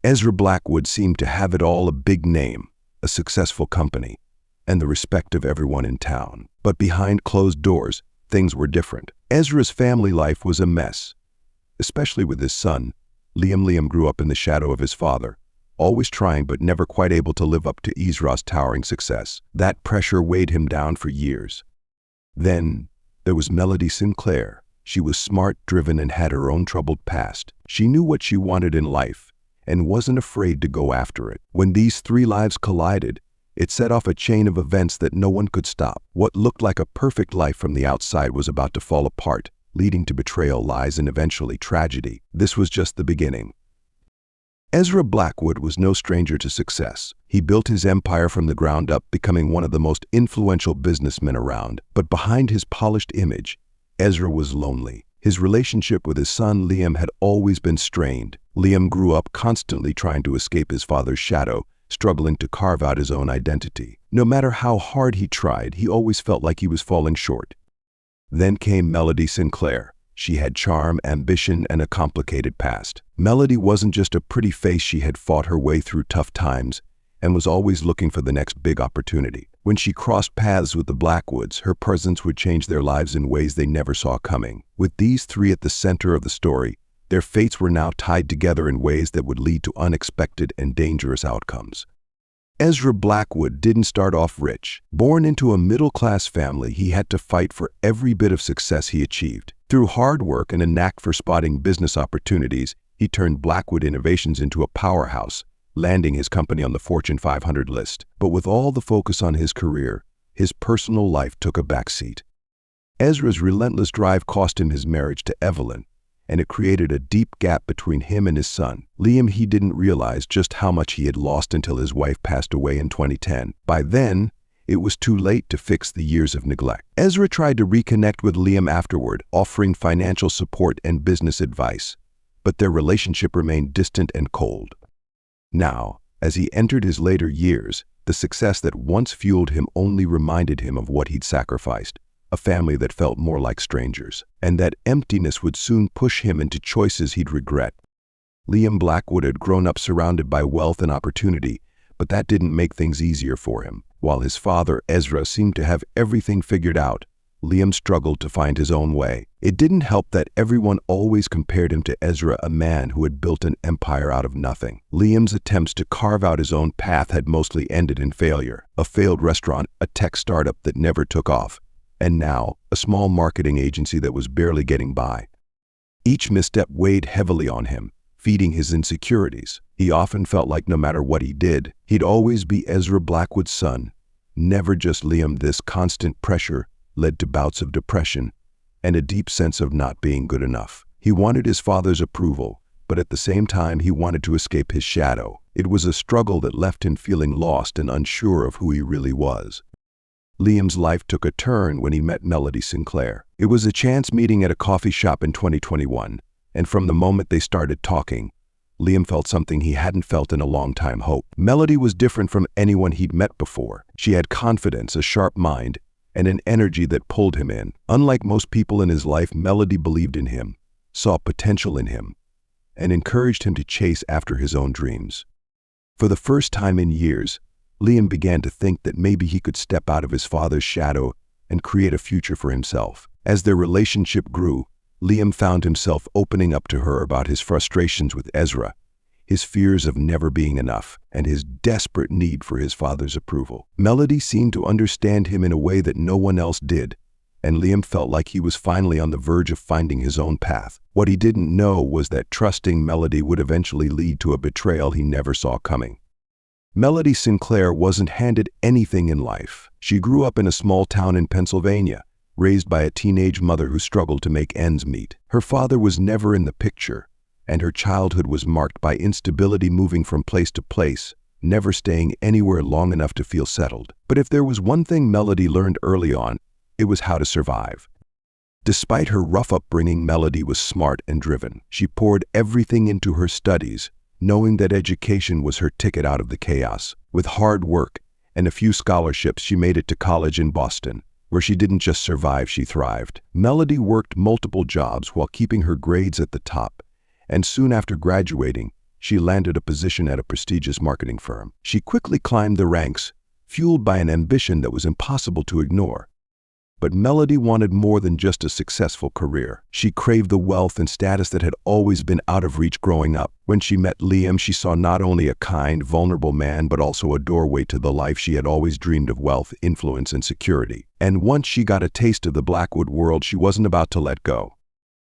Ezra Blackwood seemed to have it all: a big name, a successful company, and the respect of everyone in town. But behind closed doors, things were different. Ezra's family life was a mess, especially with his son, Liam. Liam grew up in the shadow of his father, always trying but never quite able to live up to Ezra's towering success. That pressure weighed him down for years. Then there was Melody Sinclair. She was smart, driven, and had her own troubled past. She knew what she wanted in life and wasn't afraid to go after it. When these three lives collided, it set off a chain of events that no one could stop. What looked like a perfect life from the outside was about to fall apart, leading to betrayal, lies, and eventually tragedy. This was just the beginning. Ezra Blackwood was no stranger to success. He built his empire from the ground up, becoming one of the most influential businessmen around. But behind his polished image, Ezra was lonely. His relationship with his son Liam had always been strained. Liam grew up constantly trying to escape his father's shadow, struggling to carve out his own identity. No matter how hard he tried, he always felt like he was falling short. Then came Melody Sinclair. She had charm, ambition, and a complicated past. Melody wasn't just a pretty face. She had fought her way through tough times and was always looking for the next big opportunity. When she crossed paths with the Blackwoods, her presence would change their lives in ways they never saw coming. With these three at the center of the story, their fates were now tied together in ways that would lead to unexpected and dangerous outcomes. Ezra Blackwood didn't start off rich. Born into a middle-class family, he had to fight for every bit of success he achieved. Through hard work and a knack for spotting business opportunities, he turned Blackwood Innovations into a powerhouse, landing his company on the Fortune 500 list. But with all the focus on his career, his personal life took a backseat. Ezra's relentless drive cost him his marriage to Evelyn, and it created a deep gap between him and his son, Liam. He didn't realize just how much he had lost until his wife passed away in 2010. By then, it was too late to fix the years of neglect. Ezra tried to reconnect with Liam afterward, offering financial support and business advice, but their relationship remained distant and cold. Now, as he entered his later years, the success that once fueled him only reminded him of what he'd sacrificed, a family that felt more like strangers, and that emptiness would soon push him into choices he'd regret. Liam Blackwood had grown up surrounded by wealth and opportunity, but that didn't make things easier for him. While his father, Ezra, seemed to have everything figured out, Liam struggled to find his own way. It didn't help that everyone always compared him to Ezra, a man who had built an empire out of nothing. Liam's attempts to carve out his own path had mostly ended in failure. A failed restaurant, a tech startup that never took off, and now a small marketing agency that was barely getting by. Each misstep weighed heavily on him, feeding his insecurities. He often felt like no matter what he did, he'd always be Ezra Blackwood's son, never just Liam. This constant pressure led to bouts of depression and a deep sense of not being good enough. He wanted his father's approval, but at the same time he wanted to escape his shadow. It was a struggle that left him feeling lost and unsure of who he really was. Liam's life took a turn when he met Melody Sinclair. It was a chance meeting at a coffee shop in 2021, and from the moment they started talking, Liam felt something he hadn't felt in a long time: hope. Melody was different from anyone he'd met before. She had confidence, a sharp mind, and an energy that pulled him in. Unlike most people in his life, Melody believed in him, saw potential in him, and encouraged him to chase after his own dreams. For the first time in years, Liam began to think that maybe he could step out of his father's shadow and create a future for himself. As their relationship grew, Liam found himself opening up to her about his frustrations with Ezra, his fears of never being enough, and his desperate need for his father's approval. Melody seemed to understand him in a way that no one else did, and Liam felt like he was finally on the verge of finding his own path. What he didn't know was that trusting Melody would eventually lead to a betrayal he never saw coming. Melody Sinclair wasn't handed anything in life. She grew up in a small town in Pennsylvania, raised by a teenage mother who struggled to make ends meet. Her father was never in the picture, and her childhood was marked by instability, moving from place to place, never staying anywhere long enough to feel settled. But if there was one thing Melody learned early on, it was how to survive. Despite her rough upbringing, Melody was smart and driven. She poured everything into her studies, knowing that education was her ticket out of the chaos. With hard work and a few scholarships, she made it to college in Boston, where she didn't just survive, she thrived. Melody worked multiple jobs while keeping her grades at the top, and soon after graduating, she landed a position at a prestigious marketing firm. She quickly climbed the ranks, fueled by an ambition that was impossible to ignore. But Melody wanted more than just a successful career. She craved the wealth and status that had always been out of reach growing up. When she met Liam, she saw not only a kind, vulnerable man, but also a doorway to the life she had always dreamed of: wealth, influence, and security. And once she got a taste of the Blackwood world, she wasn't about to let go.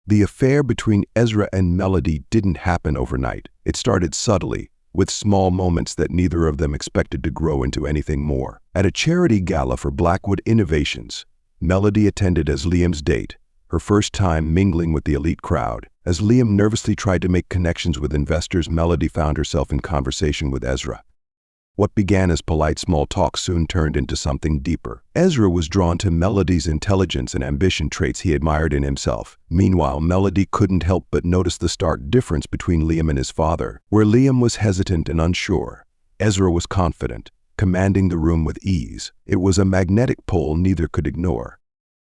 The affair between Ezra and Melody didn't happen overnight. It started subtly, with small moments that neither of them expected to grow into anything more. At a charity gala for Blackwood Innovations, Melody attended as Liam's date, her first time mingling with the elite crowd. As Liam nervously tried to make connections with investors, Melody found herself in conversation with Ezra. What began as polite small talk soon turned into something deeper. Ezra was drawn to Melody's intelligence and ambition, traits he admired in himself. Meanwhile, Melody couldn't help but notice the stark difference between Liam and his father. Where Liam was hesitant and unsure, Ezra was confident, commanding the room with ease. It was a magnetic pull neither could ignore.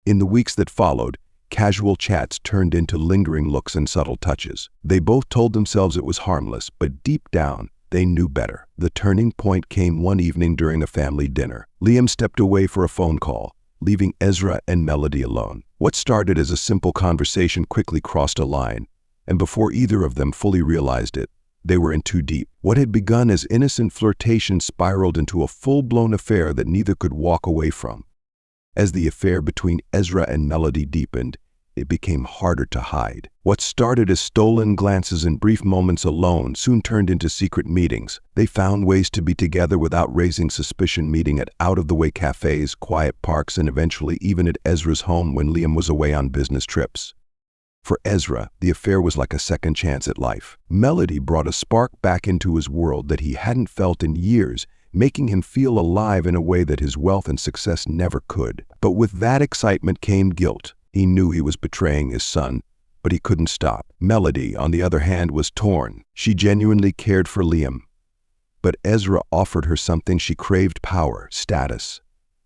In the weeks that followed, casual chats turned into lingering looks and subtle touches. They both told themselves it was harmless, but deep down, they knew better. The turning point came one evening during a family dinner. Liam stepped away for a phone call, leaving Ezra and Melody alone. What started as a simple conversation quickly crossed a line, and before either of them fully realized it, they were in too deep. What had begun as innocent flirtation spiraled into a full-blown affair that neither could walk away from. As the affair between Ezra and Melody deepened, it became harder to hide. What started as stolen glances and brief moments alone soon turned into secret meetings. They found ways to be together without raising suspicion, meeting at out-of-the-way cafes, quiet parks, and eventually even at Ezra's home when Liam was away on business trips. For Ezra, the affair was like a second chance at life. Melody brought a spark back into his world that he hadn't felt in years, making him feel alive in a way that his wealth and success never could. But with that excitement came guilt. He knew he was betraying his son, but he couldn't stop. Melody, on the other hand, was torn. She genuinely cared for Liam, but Ezra offered her something she craved: power, status,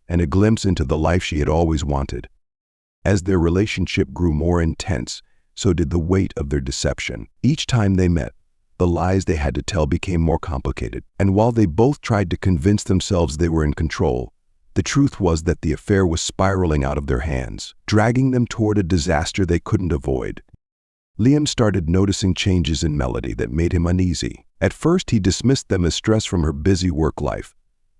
and a glimpse into the life she had always wanted. As their relationship grew more intense, so did the weight of their deception. Each time they met, the lies they had to tell became more complicated. And while they both tried to convince themselves they were in control, the truth was that the affair was spiraling out of their hands, dragging them toward a disaster they couldn't avoid. Liam started noticing changes in Melody that made him uneasy. At first, he dismissed them as stress from her busy work life.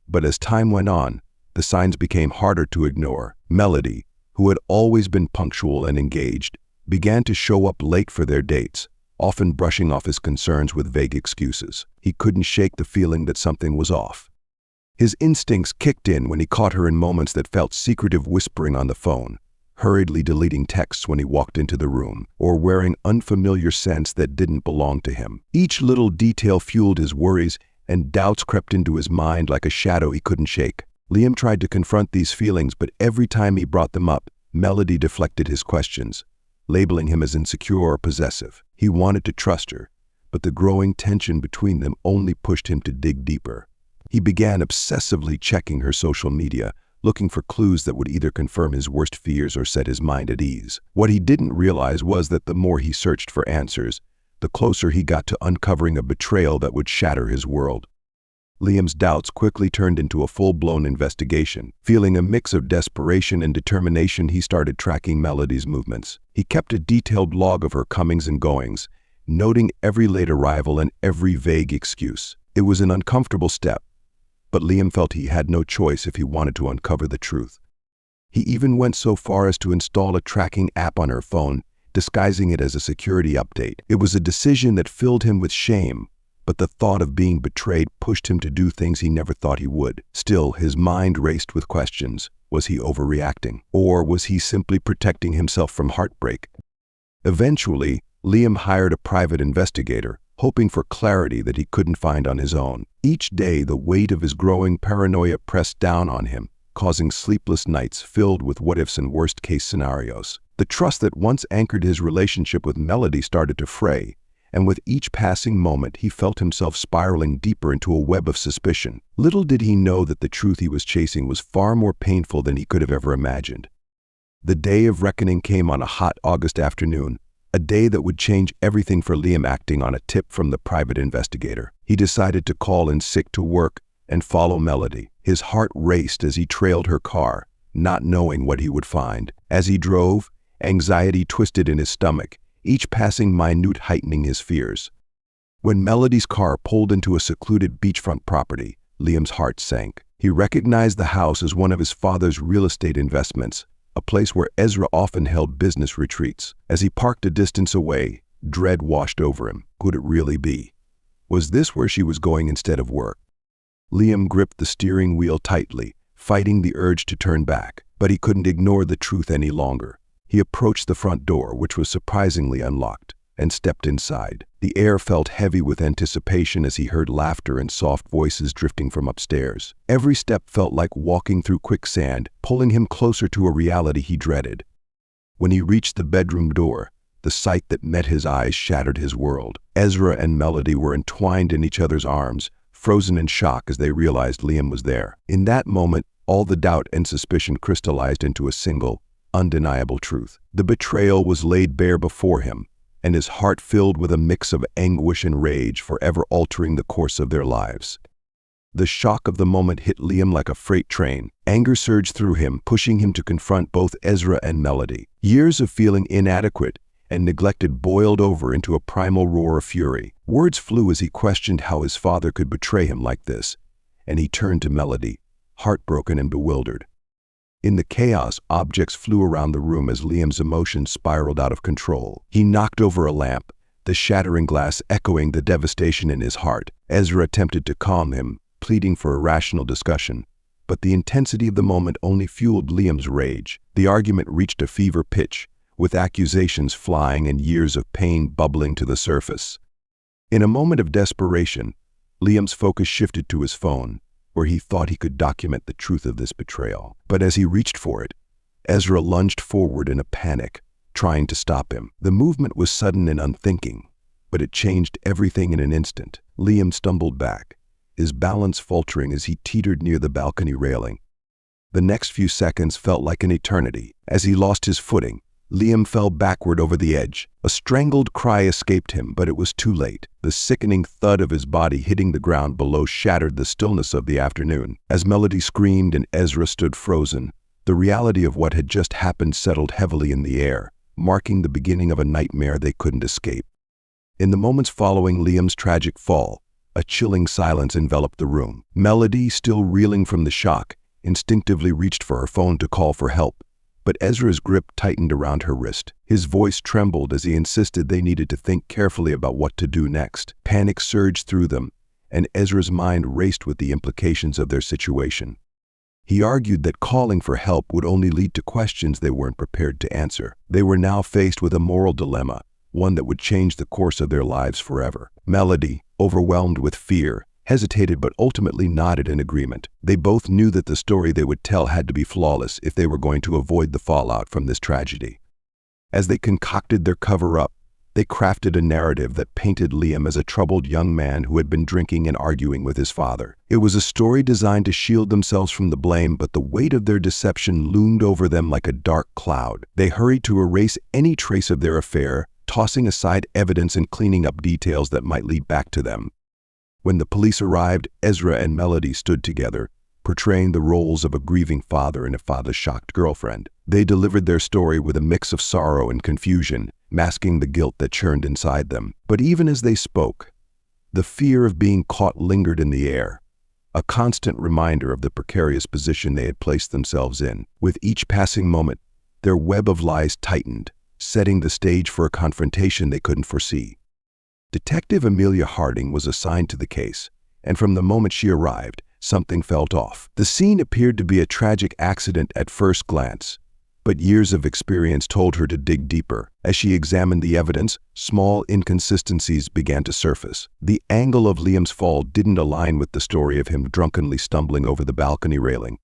But as time went on, the signs became harder to ignore. Melody, who had always been punctual and engaged, began to show up late for their dates, often brushing off his concerns with vague excuses. He couldn't shake the feeling that something was off. His instincts kicked in when he caught her in moments that felt secretive, whispering on the phone, hurriedly deleting texts when he walked into the room, or wearing unfamiliar scents that didn't belong to him. Each little detail fueled his worries, and doubts crept into his mind like a shadow he couldn't shake. Liam tried to confront these feelings, but every time he brought them up, Melody deflected his questions, labeling him as insecure or possessive. He wanted to trust her, but the growing tension between them only pushed him to dig deeper. He began obsessively checking her social media, looking for clues that would either confirm his worst fears or set his mind at ease. What he didn't realize was that the more he searched for answers, the closer he got to uncovering a betrayal that would shatter his world. Liam's doubts quickly turned into a full-blown investigation. Feeling a mix of desperation and determination, he started tracking Melody's movements. He kept a detailed log of her comings and goings, noting every late arrival and every vague excuse. It was an uncomfortable step, but Liam felt he had no choice if he wanted to uncover the truth. He even went so far as to install a tracking app on her phone, disguising it as a security update. It was a decision that filled him with shame, but the thought of being betrayed pushed him to do things he never thought he would. Still, his mind raced with questions. Was he overreacting? Or was he simply protecting himself from heartbreak? Eventually, Liam hired a private investigator, hoping for clarity that he couldn't find on his own. Each day, the weight of his growing paranoia pressed down on him, causing sleepless nights filled with what-ifs and worst-case scenarios. The trust that once anchored his relationship with Melody started to fray, and with each passing moment, he felt himself spiraling deeper into a web of suspicion. Little did he know that the truth he was chasing was far more painful than he could have ever imagined. The day of reckoning came on a hot August afternoon, a day that would change everything for Liam. Acting on a tip from the private investigator, he decided to call in sick to work and follow Melody. His heart raced as he trailed her car, not knowing what he would find. As he drove, anxiety twisted in his stomach, each passing minute heightening his fears. When Melody's car pulled into a secluded beachfront property, Liam's heart sank. He recognized the house as one of his father's real estate investments, a place where Ezra often held business retreats. As he parked a distance away, dread washed over him. Could it really be? Was this where she was going instead of work? Liam gripped the steering wheel tightly, fighting the urge to turn back, but he couldn't ignore the truth any longer. He approached the front door, which was surprisingly unlocked, and stepped inside. The air felt heavy with anticipation as he heard laughter and soft voices drifting from upstairs. Every step felt like walking through quicksand, pulling him closer to a reality he dreaded. When he reached the bedroom door, the sight that met his eyes shattered his world. Ezra and Melody were entwined in each other's arms, frozen in shock as they realized Liam was there. In that moment, all the doubt and suspicion crystallized into a single, undeniable truth. The betrayal was laid bare before him, and his heart filled with a mix of anguish and rage, forever altering the course of their lives. The shock of the moment hit Liam like a freight train. Anger surged through him, pushing him to confront both Ezra and Melody. Years of feeling inadequate and neglected boiled over into a primal roar of fury. Words flew as he questioned how his father could betray him like this, and he turned to Melody, heartbroken and bewildered. In the chaos, objects flew around the room as Liam's emotions spiraled out of control. He knocked over a lamp, the shattering glass echoing the devastation in his heart. Ezra attempted to calm him, pleading for a rational discussion, but the intensity of the moment only fueled Liam's rage. The argument reached a fever pitch, with accusations flying and years of pain bubbling to the surface. In a moment of desperation, Liam's focus shifted to his phone, where he thought he could document the truth of this betrayal. But as he reached for it, Ezra lunged forward in a panic, trying to stop him. The movement was sudden and unthinking, but it changed everything in an instant. Liam stumbled back, his balance faltering as he teetered near the balcony railing. The next few seconds felt like an eternity. As he lost his footing, Liam fell backward over the edge. A strangled cry escaped him, but it was too late. The sickening thud of his body hitting the ground below shattered the stillness of the afternoon. As Melody screamed and Ezra stood frozen, the reality of what had just happened settled heavily in the air, marking the beginning of a nightmare they couldn't escape. In the moments following Liam's tragic fall, a chilling silence enveloped the room. Melody, still reeling from the shock, instinctively reached for her phone to call for help. But Ezra's grip tightened around her wrist. His voice trembled as he insisted they needed to think carefully about what to do next. Panic surged through them, and Ezra's mind raced with the implications of their situation. He argued that calling for help would only lead to questions they weren't prepared to answer. They were now faced with a moral dilemma, one that would change the course of their lives forever. Melody, overwhelmed with fear, hesitated but ultimately nodded in agreement. They both knew that the story they would tell had to be flawless if they were going to avoid the fallout from this tragedy. As they concocted their cover-up, they crafted a narrative that painted Liam as a troubled young man who had been drinking and arguing with his father. It was a story designed to shield themselves from the blame, but the weight of their deception loomed over them like a dark cloud. They hurried to erase any trace of their affair, tossing aside evidence and cleaning up details that might lead back to them. When the police arrived, Ezra and Melody stood together, portraying the roles of a grieving father and a father-shocked girlfriend. They delivered their story with a mix of sorrow and confusion, masking the guilt that churned inside them. But even as they spoke, the fear of being caught lingered in the air, a constant reminder of the precarious position they had placed themselves in. With each passing moment, their web of lies tightened, setting the stage for a confrontation they couldn't foresee. Detective Amelia Harding was assigned to the case, and from the moment she arrived, something felt off. The scene appeared to be a tragic accident at first glance, but years of experience told her to dig deeper. As she examined the evidence, small inconsistencies began to surface. The angle of Liam's fall didn't align with the story of him drunkenly stumbling over the balcony railing.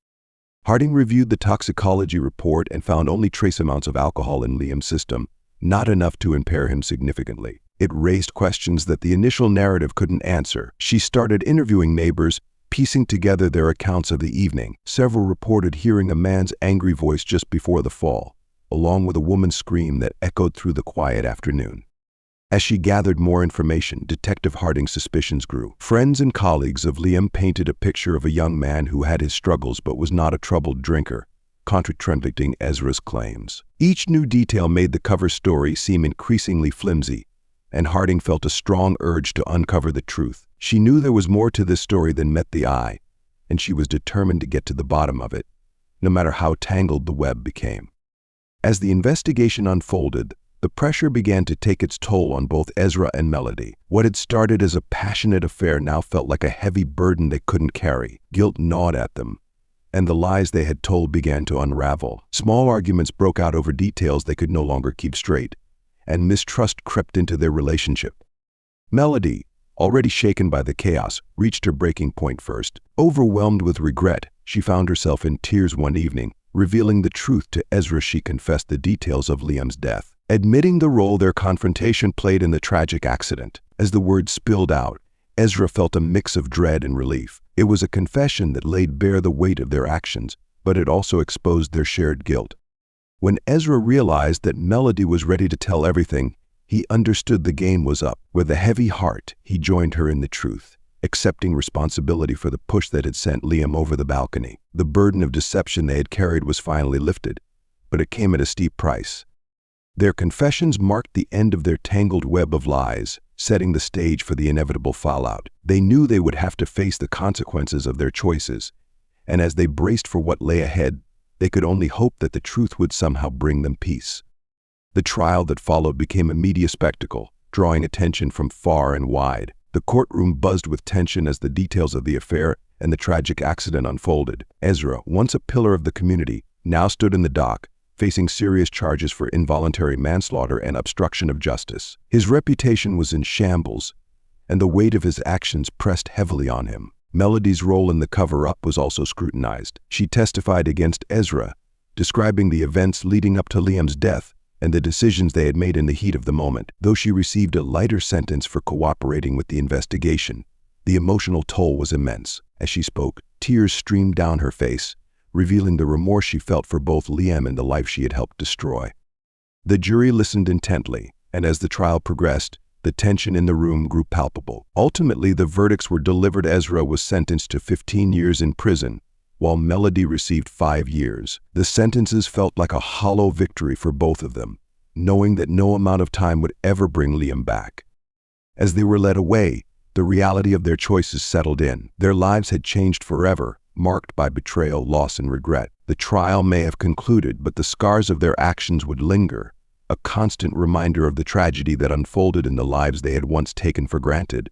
Harding reviewed the toxicology report and found only trace amounts of alcohol in Liam's system, not enough to impair him significantly. It raised questions that the initial narrative couldn't answer. She started interviewing neighbors, piecing together their accounts of the evening. Several reported hearing a man's angry voice just before the fall, along with a woman's scream that echoed through the quiet afternoon. As she gathered more information, Detective Harding's suspicions grew. Friends and colleagues of Liam painted a picture of a young man who had his struggles but was not a troubled drinker, contradicting Ezra's claims. Each new detail made the cover story seem increasingly flimsy, and Harding felt a strong urge to uncover the truth. She knew there was more to this story than met the eye, and she was determined to get to the bottom of it, no matter how tangled the web became. As the investigation unfolded, the pressure began to take its toll on both Ezra and Melody. What had started as a passionate affair now felt like a heavy burden they couldn't carry. Guilt gnawed at them, and the lies they had told began to unravel. Small arguments broke out over details they could no longer keep straight, and mistrust crept into their relationship. Melody, already shaken by the chaos, reached her breaking point first. Overwhelmed with regret, she found herself in tears one evening. Revealing the truth to Ezra, she confessed the details of Liam's death, admitting the role their confrontation played in the tragic accident. As the words spilled out, Ezra felt a mix of dread and relief. It was a confession that laid bare the weight of their actions, but it also exposed their shared guilt. When Ezra realized that Melody was ready to tell everything, he understood the game was up. With a heavy heart, he joined her in the truth, accepting responsibility for the push that had sent Liam over the balcony. The burden of deception they had carried was finally lifted, but it came at a steep price. Their confessions marked the end of their tangled web of lies, setting the stage for the inevitable fallout. They knew they would have to face the consequences of their choices, and as they braced for what lay ahead, they could only hope that the truth would somehow bring them peace. The trial that followed became a media spectacle, drawing attention from far and wide. The courtroom buzzed with tension as the details of the affair and the tragic accident unfolded. Ezra, once a pillar of the community, now stood in the dock, facing serious charges for involuntary manslaughter and obstruction of justice. His reputation was in shambles, and the weight of his actions pressed heavily on him. Melody's role in the cover-up was also scrutinized. She testified against Ezra, describing the events leading up to Liam's death and the decisions they had made in the heat of the moment. Though she received a lighter sentence for cooperating with the investigation, the emotional toll was immense. As she spoke, tears streamed down her face, revealing the remorse she felt for both Liam and the life she had helped destroy. The jury listened intently, and as the trial progressed, the tension in the room grew palpable. Ultimately, the verdicts were delivered. Ezra was sentenced to 15 years in prison, while Melody received 5 years. The sentences felt like a hollow victory for both of them, knowing that no amount of time would ever bring Liam back. As they were led away, the reality of their choices settled in. Their lives had changed forever, marked by betrayal, loss, and regret. The trial may have concluded, but the scars of their actions would linger, a constant reminder of the tragedy that unfolded in the lives they had once taken for granted.